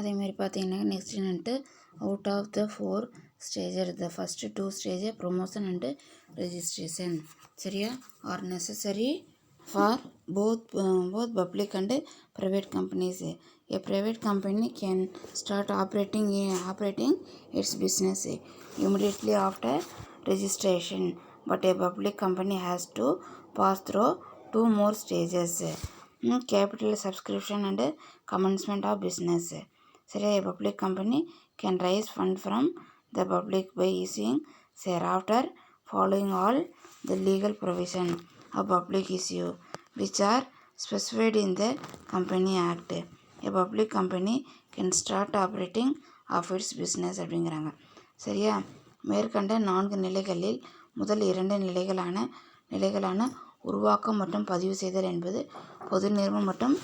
அதேமாரி பார்த்தீங்கன்னா நெக்ஸ்ட் என்னன்ட்டு out of the 4 stages the first 2 stage promotion and registration சரியா are necessary for both public and private companies. A private company can start operating its business immediately after registration, but a public company has to pass through 2 more stages: capital subscription and commencement of business. So a public company can raise fund from the public by issuing share after following all the legal provision of public issue which are specified in the Company Act. A public company can start operating of its business அப்படிங்கிறாங்க சரியா. மேற்கண்ட 4 நிலைகளில் முதல் 2 நிலைகளான உருவாக்கம் மற்றும் பதிவு செய்தல் என்பது பொது நிறுவனம் மற்றும்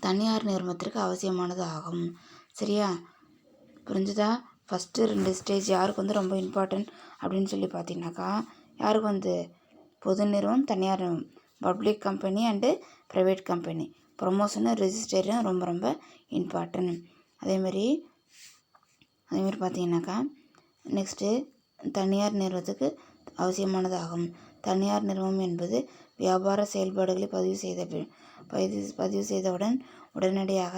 தனியார் நிறுவனத்திற்கு அவசியமானது ஆகும் சரியா. புரிஞ்சுதா? ஃபஸ்ட்டு 2 ஸ்டேஜ் யாருக்கு ரொம்ப இம்பார்ட்டன்ட் அப்படின்னு சொல்லி பார்த்தீங்கன்னாக்கா, யாருக்கு பொது நிறுவனம் தனியார் நிறுவனம், public company and private company, promotion registration ரொம்ப ரொம்ப இம்பார்ட்டன்ட். அதேமாரி பார்த்தீங்கன்னாக்கா நெக்ஸ்ட்டு தனியார் நிறுவனத்துக்கு அவசியமானதாகும். தனியார் நிறுவனம் என்பது வியாபார செயல்பாடுகளை பதிவு செய்தவுடன் உடனடியாக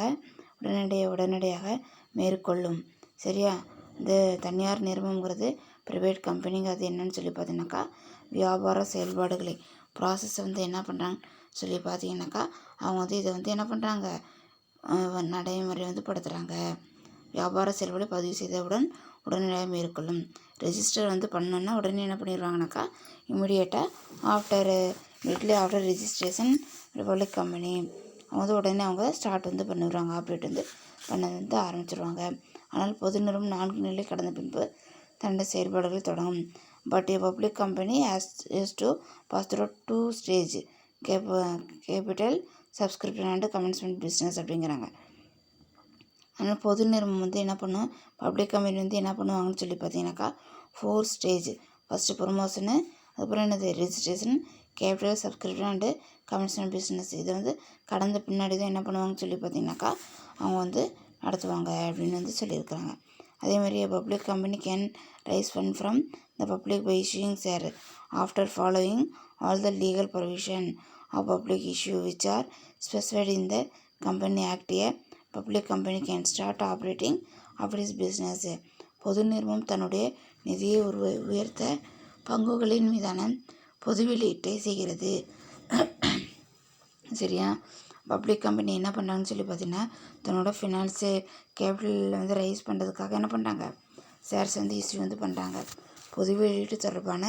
மேற்கொள்ளும் சரியா. இந்த தனியார் நிறுவனங்கிறது ப்ரைவேட் கம்பெனிங்கிறது என்னன்னு சொல்லி பார்த்தீங்கன்னாக்கா, வியாபார செயல்பாடுகளை ப்ராசஸ் என்ன பண்ணுறாங்க சொல்லி பார்த்தீங்கன்னாக்கா, அவங்க இதை என்ன பண்ணுறாங்க, நடைமுறை படுத்துகிறாங்க. வியாபார செயல்பாடு பதிவு செய்தவுடன் உடனடியாக மேற்கொள்ளும். ரெஜிஸ்டர் பண்ணணுன்னா உடனே என்ன பண்ணிடுவாங்கனாக்கா, immediately after registration public company அவங்க உடனே ஸ்டார்ட் பண்ணிடுவாங்க, ஆப்ரேட் பண்ண ஆரம்பிச்சிடுவாங்க. ஆனால் பொது நிறுவனம் 4 நிலை கடந்த பின்பு தன்னுடைய செயல்பாடுகளை தொடங்கும். But a public company has to pass through 2 stage: capital subscription and commencement business அப்படிங்கிறாங்க. அதனால் பொது நிறுவனம் என்ன பண்ணும், பப்ளிக் கம்பெனி என்ன பண்ணுவாங்கன்னு சொல்லி பார்த்தீங்கன்னாக்கா 4 ஸ்டேஜ். ஃபஸ்ட்டு ப்ரொமோஷனு, அதுக்கப்புறம் registration, capital subscription and commencement business. இதை கடந்த பின்னாடி தான் என்ன பண்ணுவாங்கன்னு சொல்லி பார்த்தீங்கன்னாக்கா அவங்க நடத்துவாங்க அப்படின்னு சொல்லியிருக்கிறாங்க. அதேமாதிரி public company can raise fund from the public by issuing share after following all the legal provision of public issue which are specified in the company act. A public company can start operating of its business. பொது நிறுவனம் தன்னுடைய நிதியை உயர்த்த பங்குகளின் மீதான பொது வெளியீட்டை செய்கிறது சரியா. பப்ளிக் கம்பெனி என்ன பண்ணுறாங்கன்னு சொல்லி பார்த்தீங்கன்னா, தன்னோட ஃபினான்ஸு கேபிட்டல் ரைஸ் பண்ணுறதுக்காக என்ன பண்ணுறாங்க, ஷேர்ஸ் இஷ்யூ பண்ணுறாங்க. பொது வெளியீட்டு தொடர்பான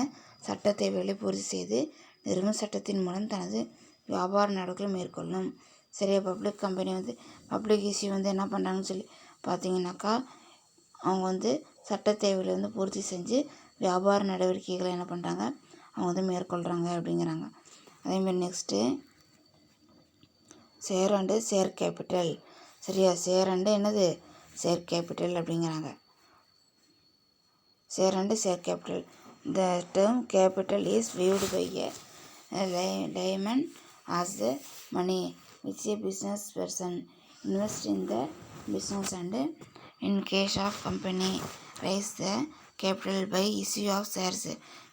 சட்ட தேவைகளை பூர்த்தி செய்து நிறுவன சட்டத்தின் மூலம் தனது வியாபார நடவடிக்கைகளை மேற்கொள்ளும் சரியா. பப்ளிக் கம்பெனி பப்ளிக் இஷ்யூ என்ன பண்ணுறாங்கன்னு சொல்லி பார்த்தீங்கன்னாக்கா, அவங்க சட்ட தேவைகளை பூர்த்தி செஞ்சு வியாபார நடவடிக்கைகளை என்ன பண்ணுறாங்க, அவங்க மேற்கொள்கிறாங்க அப்படிங்கிறாங்க. அதேமாதிரி next share and share capital சரியா. ஷேர் அண்டு ஷேர் கேபிட்டல் அப்படிங்கிறாங்க. Share and share capital. The term capital is viewed by a layman as the money which a business person invests in the business, and in case of company raise the capital by issue of shares,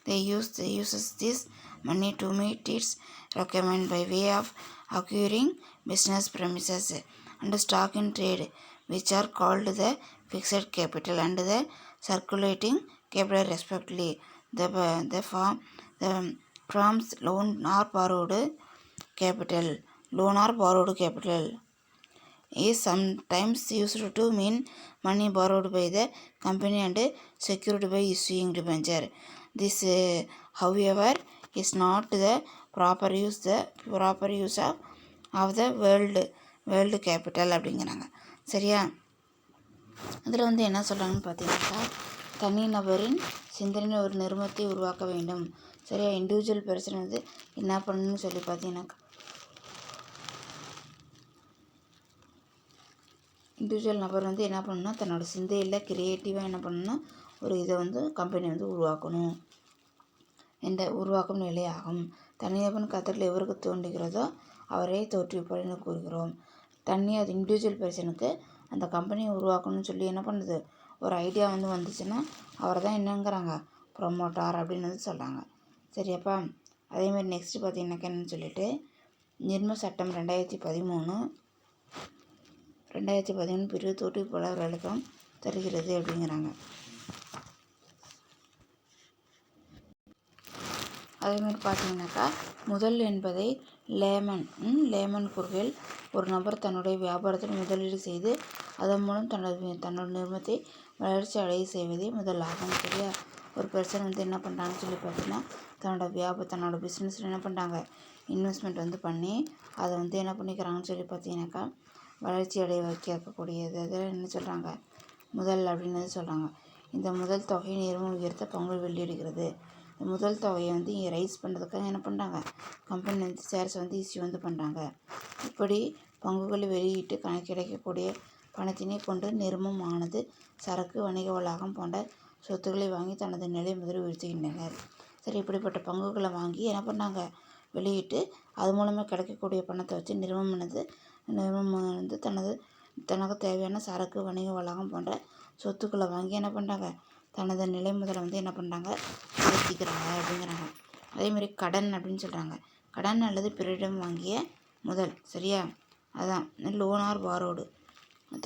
they uses this money to meet its requirement by way of acquiring business premises and stock in trade, which are called the fixed capital and the circulating capital respectively. The forms loan or borrowed capital is sometimes used to mean money borrowed by the company and secured by issuing debenture. This, however, is not the proper use of the world capital அப்படிங்கிறாங்க சரியா. இதில் என்ன சொல்கிறாங்கன்னு பார்த்தீங்கன்னாக்கா, தனிநபரின் சிந்தனை ஒரு நிறுவனத்தை உருவாக்க வேண்டும் சரியா. இண்டிவிஜுவல் பர்சன் என்ன பண்ணணும்னு சொல்லி பார்த்தீங்கன்னாக்கா, இண்டிவிஜுவல் நபர் என்ன பண்ணணும்னா, தன்னோட சிந்தையில் க்ரியேட்டிவாக என்ன பண்ணணும்னா ஒரு இதை கம்பெனி உருவாக்கணும் என்ற உருவாக்கும் நிலையாகும். தனிநபரின் கருத்துக்கள் எவருக்கு தோன்றுகிறதோ அவரே தோற்றுவிப்பார் என கூறுகிறோம். இண்டிவிஜுவல் பர்சனுக்கு அந்த கம்பெனியை உருவாக்கணும்னு சொல்லி என்ன பண்ணுது, ஒரு ஐடியா வந்து வந்துச்சுன்னா அவரை தான் என்னங்கிறாங்க, ப்ரொமோட்டார் அப்படின்னு வந்து சொல்கிறாங்க. சரியாப்பா. அதேமாதிரி நெக்ஸ்ட்டு பார்த்தீங்கன்னாக்கா என்னன்னு சொல்லிட்டு, நிர்ம சட்டம் 2013 பிரிவு தோற்றுவிப்பாளர் விளக்கம் தருகிறது அப்படிங்கிறாங்க. அதேமாதிரி பார்த்தீங்கன்னாக்கா முதல் என்பதை லேமன் கூறுகையில், ஒரு நபர் தன்னுடைய வியாபாரத்தில் முதலீடு செய்து அதன் மூலம் தன்னோட நிறுவனத்தை வளர்ச்சி அடைய செய்வதே முதல் ஆகும். சரியா. ஒரு பர்சன் வந்து என்ன பண்ணுறாங்கன்னு சொல்லி பார்த்தீங்கன்னா, தன்னோட பிஸ்னஸில் என்ன பண்ணுறாங்க, இன்வெஸ்ட்மெண்ட் வந்து பண்ணி அதை வந்து என்ன பண்ணிக்கிறாங்கன்னு சொல்லி பார்த்தீங்கன்னாக்கா வளர்ச்சி அடைய வைக்கக்கூடியது. அதில் என்ன சொல்கிறாங்க, முதல் அப்படின்னு சொல்கிறாங்க. இந்த முதல் தொகை நிறுவனம் உயர்த்த பங்கு வெளியிடுகிறது. முதல் தொகையை வந்து ரைஸ் பண்ணுறதுக்காக என்ன பண்ணுறாங்க, கம்பெனி வந்து ஷேர்ஸ் வந்து இஷ்யூ வந்து பண்ணுறாங்க. இப்படி பங்குகளை வெளியிட்டு கிடைக்கக்கூடிய பணத்தினை கொண்டு நிறுவனம் ஆனது சரக்கு, வணிக வளாகம் போன்ற சொத்துக்களை வாங்கி தனது நிலை முதலில் உயர்த்துகின்றனர். சரி, இப்படிப்பட்ட பங்குகளை வாங்கி என்ன பண்ணாங்க, வெளியிட்டு அது மூலமாக கிடைக்கக்கூடிய பணத்தை வச்சு நிறுவனம் வந்து தனக்கு தேவையான சரக்கு, வணிக வளாகம் போன்ற சொத்துக்களை வாங்கி என்ன பண்ணுறாங்க, தனது நிலை முதலை வந்து என்ன பண்ணுறாங்க, உயர்த்திக்கிறாங்க அப்படிங்கிறாங்க. அதேமாதிரி கடன் அப்படின்னு சொல்கிறாங்க. கடன் அல்லது பிறரிடம் வாங்கிய முதல். சரியா. அதான் லோன் ஆர் பாரோடு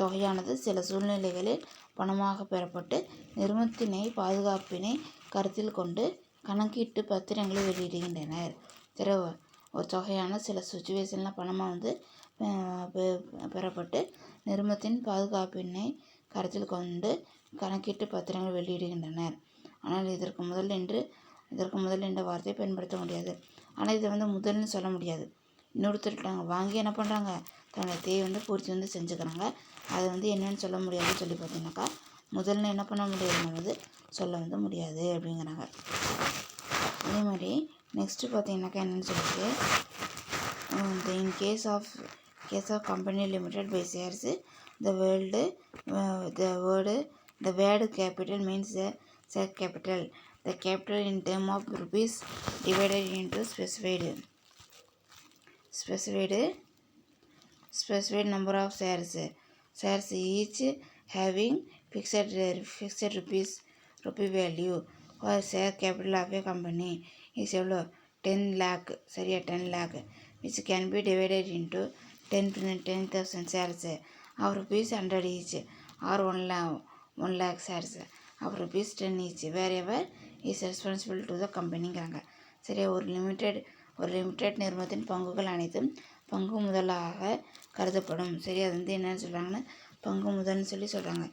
தொகையானது சில சூழ்நிலைகளில் பணமாக பெறப்பட்டு நிறுவனத்தினை பாதுகாப்பினை கருத்தில் கொண்டு கணக்கீட்டு பத்திரங்களை வெளியிடுகின்றனர். சரி, ஒரு தொகையான சில சுச்சுவேஷனில் பணமாக வந்து பெறப்பட்டு நிறுவனத்தின் பாதுகாப்பினை கருத்தில் கொண்டு கணக்கீட்டு பத்திரங்கள் வெளியிடுகின்றனர். ஆனால் இதற்கு முதல் என்ற வார்த்தையை பயன்படுத்த முடியாது. ஆனால் இதை வந்து முதல்னு சொல்ல முடியாது. இன்னொருத்தருட்டாங்க வாங்கி என்ன பண்ணுறாங்க, தன்னுடைய தேவை வந்து பூர்த்தி வந்து செஞ்சுக்கிறாங்க. அதை வந்து என்னென்னு சொல்ல முடியாதுன்னு சொல்லி பார்த்தீங்கன்னாக்கா முதல்னு என்ன பண்ண முடியாது, நம்ம வந்து சொல்ல வந்து முடியாது அப்படிங்கிறாங்க. அதே மாதிரி நெக்ஸ்ட்டு பார்த்தீங்கன்னாக்கா என்னென்னு சொல்லிட்டு, in case of company limited by shares the word capital means the share capital. The capital in term of rupees divided into specified number of shares each having fixed rupee value. For share capital of a company is 10 lakh. சரியா, 10 lakh which can be divided into 10,000 shares of rupees 100 each, or 1 lakh shares of rupees 10 each, wherever is responsible to the companyங்கிறாங்க. சரியா. ஒரு limited நிறுவனத்தின் பங்குகள் அனைத்தும் பங்கு முதலாக கருதப்படும். சரி, அது வந்து என்னன்னு சொல்கிறாங்கன்னா பங்கு முதல்னு சொல்லி சொல்கிறாங்க.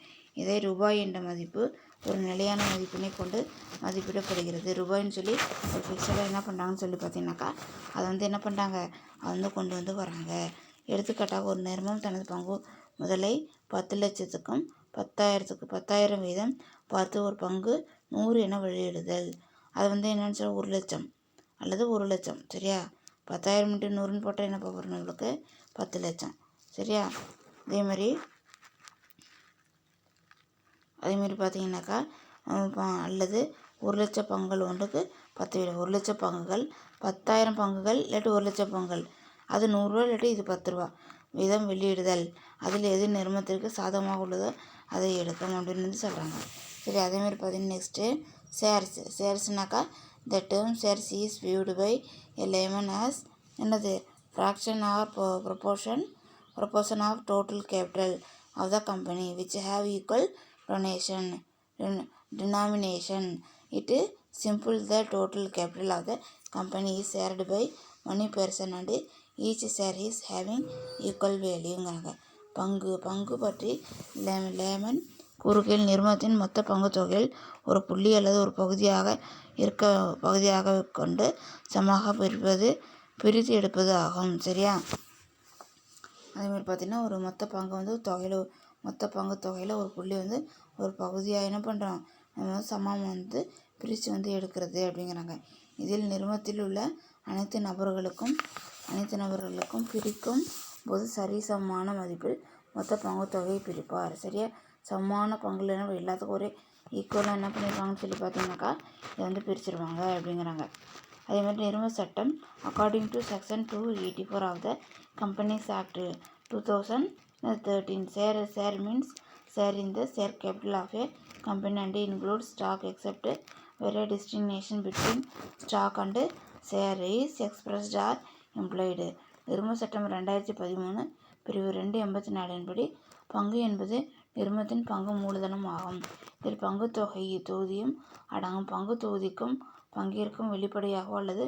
இதை ரூபாய் என்ற மதிப்பு ஒரு நிலையான மதிப்பினை கொண்டு மதிப்பிடப்படுகிறது. ரூபாய்ன்னு சொல்லி ஒரு ஃபிக்ஸடாக என்ன பண்ணுறாங்கன்னு சொல்லி பார்த்தீங்கன்னாக்கா அதை வந்து என்ன பண்ணுறாங்க, அதை வந்து கொண்டு வந்து வராங்க. எடுத்துக்காட்டாக ஒரு நிறுவனம் தனது பங்கு முதலை 10 லட்சத்துக்கும் 10,000 வீதம் பார்த்து ஒரு பங்கு 100 என வெளியிடுதல். அது வந்து என்னன்னு சொல்ல 1 லட்சம் அல்லது 1 லட்சம். சரியா. 10,000 × 100ன்னு போட்டால் என்ன பார்க்குறோம், நம்மளுக்கு 10 லட்சம். சரியா. அதேமாதிரி பார்த்தீங்கன்னாக்கா அல்லது 1 லட்சம் பங்குகள் ஒன்றுக்கு 10 வீதம். 1 லட்சம் பங்குகள், 10,000 பங்குகள் இல்லாட்டி 1 லட்சம் பங்குகள், அது 100 ரூபா இல்லாட்டி இது 10 ரூபா வீதம் வெளியிடுதல். அதில் எது நிறுவனத்திற்கு சாதகமாக உள்ளதோ அதை எடுக்கும் அப்படின்னு வந்து சொல்கிறாங்க. சரி, அதேமாதிரி பார்த்தீங்கன்னா next ஷேர்ஸ்னாக்கா the term shares is viewed by a layman as என்னது, fraction or proportion of total capital of the company which have equal denomination. It simple the total capital of the company is shared by one person and each share is having equal valueங்கிறாங்க. பங்கு பற்றி layman கூறுகையில், நிறுவனத்தின் மொத்த பங்கு தொகையில் ஒரு புள்ளி அல்லது ஒரு பகுதியாக கொண்டு சமமாக பிரித்து எடுப்பது ஆகும். சரியா. அதேமாதிரி பார்த்திங்கன்னா ஒரு மொத்த பங்கு தொகையில் ஒரு புள்ளி வந்து ஒரு பகுதியாக என்ன பண்ணுறோம், நம்ம வந்து சமம் வந்து பிரித்து வந்து எடுக்கிறது அப்படிங்கிறாங்க. இதில் நிறுவனத்தில் உள்ள அனைத்து நபர்களுக்கும் பிரிக்கும் போது சரிசமமான மதிப்பில் மொத்த பங்கு தொகையை பிரிப்பார். சரியா. சமமான பங்குல எல்லாத்துக்கும் ஒரே ஈக்குவலாக என்ன பண்ணியிருக்காங்கன்னு சொல்லி பார்த்தீங்கன்னாக்கா இதை வந்து பிரிச்சுருவாங்க அப்படிங்கிறாங்க. அதேமாதிரி நிறுவன சட்டம் according to section 284 of the companies act 2000 13. Share means share in the share capital of a company and includes stock except where a distinction between stock and share is expressed or implied. நிறுவ சட்டம் 2013 பிரிவு 284 படி பங்கு என்பது நிறுவனத்தின் பங்கு மூலதனம் ஆகும். இதில் பங்கு தொகுதியும் அடங்கும். பங்கு தொகுதிக்கும் பங்கிற்கும் வெளிப்படையாகவோ அல்லது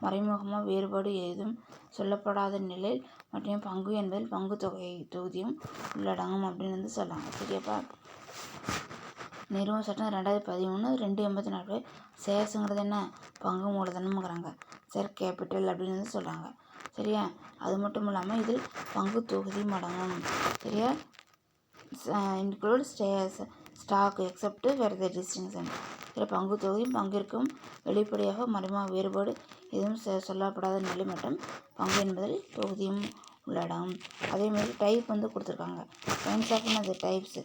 மறைமுகமாக வேறுபாடு ஏதும் சொல்லப்படாத நிலையில் மற்றும் பங்கு என்பதில் பங்கு தொகுதியும் உள்ளடங்கும் அப்படின்னு சொல்லாங்க. சரியாப்பா? நிறுவன சட்டம் 2013 284 ஷேர்ஸுங்கிறது என்ன? பங்கு மூலதனம்ங்கிறாங்க. ஷேர் கேபிட்டல் அப்படின்னு சொல்கிறாங்க. சரியா? அது மட்டும் இல்லாமல் இதில் பங்கு தொகுதியும் அடங்கும். சரியா? இன்க்ளூட் ஸ்டாக் எக்ஸப்ட் வேர் த டிஸ்டிங்ஷன். இதில் பங்கு தொகுதியும் பங்கிற்கும் வெளிப்படையாக மறைமுக வேறுபாடு எதுவும் சொல்லப்படாத நிலை மற்றும் பங்கு என்பதில் தொகுதியும் உள்ளடங்கும். அதேமாதிரி டைப் கொடுத்துருக்காங்க. கைண்ட்ஸ் ஆஃப் என்னது? டைப்ஸு.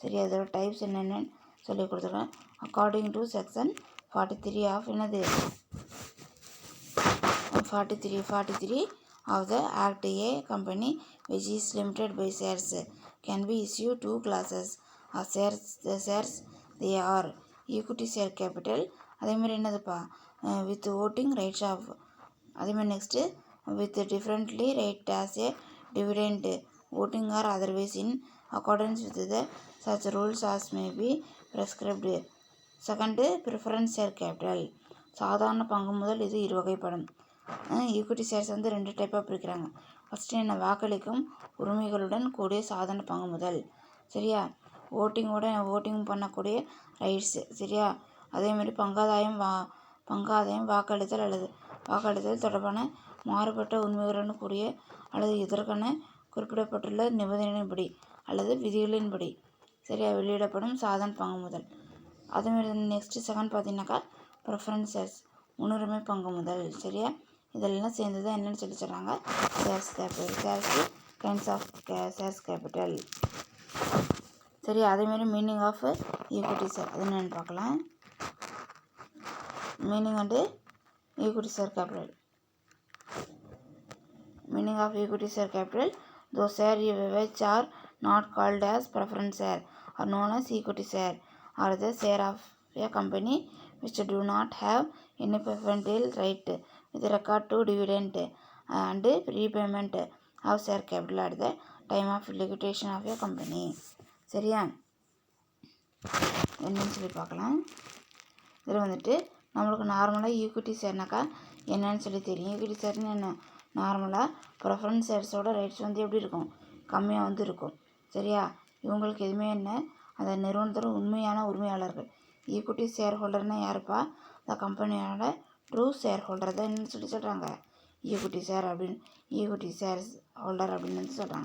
சரி, அதோட டைப்ஸ் என்னென்னு சொல்லி கொடுத்துருக்காங்க. அக்கார்டிங் டு செக்ஷன் 43 ஆஃப் என்னது 43 of the Act, a company which is limited by shares can be issued two classes of shares. The shares they are equity share capital, அதேமாதிரி என்னதுப்பா with voting rights of, அதேமாதிரி next with differently rate as a dividend, voting or otherwise in accordance with the such rules as may be prescribed. Second preference share capital, சாதாரண பங்கு முதல். இது இருவகைப்படும். Equity shares 2 டைப்பாக பிரிக்கிறாங்க. First என்ன? வாக்களிக்கும் உரிமைகளுடன் கூடிய சாதாரண பங்கு முதல். சரியா? ஓட்டிங் பண்ணக்கூடிய ரைட்ஸு. சரியா? அதேமாதிரி பங்காதாயம் வாக்களித்தல் அல்லது வாக்களித்தல் தொடர்பான மாறுபட்ட உரிமைகளுடன் கூடிய அல்லது இதற்கென குறிப்பிடப்பட்டுள்ள நிபந்தனைகளின்படி அல்லது விதிகளின்படி சரியா வெளியிடப்படும் சாதாரண பங்கு முதல். அதேமாதிரி நெக்ஸ்ட்டு செகண்ட் பார்த்தீங்கன்னாக்கா ப்ரிஃபரன்ஸ் ஷேர்ஸ், முன்னுரிமை பங்கு முதல். சரியா? இதெல்லாம் சேர்ந்து தான் என்னென்னு சொல்லி சொல்கிறாங்க? Shares capital. Shares kinds of shares capital. சரி, அதேமாதிரி மீனிங் ஆஃப் ஈக்விட்டி ஷேர் அது என்னென்னு பார்க்கலாம். Meaning and equity share capital. Meaning of equity share capital, those shares which are not called as preference share are known as equity share, or the share of a company which do not have any preferential right with regard to dividend and repayment of share capital at the time of liquidation of a company. சரியா? என்னன்னு சொல்லி பார்க்கலாம். இதில் நம்மளுக்கு நார்மலாக equity ஷேர்னாக்கா என்னன்னு சொல்லி தெரியும். ஈக்விட்டி ஷேர்னு என்ன? நார்மலாக ப்ரிஃபரன்ஸ் ஷேர்ஸோட ரைட்ஸ் எப்படி இருக்கும்? கம்மியாக இருக்கும். சரியா? இவங்களுக்கு எதுவுமே என்ன? அந்த நிறுவனத்தோட உண்மையான உரிமையாளர்கள். ஈக்விட்டி ஷேர் ஹோல்டர்னால் யாருப்பா? அந்த கம்பெனியோட ட்ரூ ஷேர் ஹோல்டர் தான் என்னன்னு சொல்கிறாங்க? ஈக்விட்டி ஷேர் அப்படின்னு, ஈக்விட்டி ஷேர்ஸ் ஹோல்டர் அப்படின்னு சொல்கிறாங்க.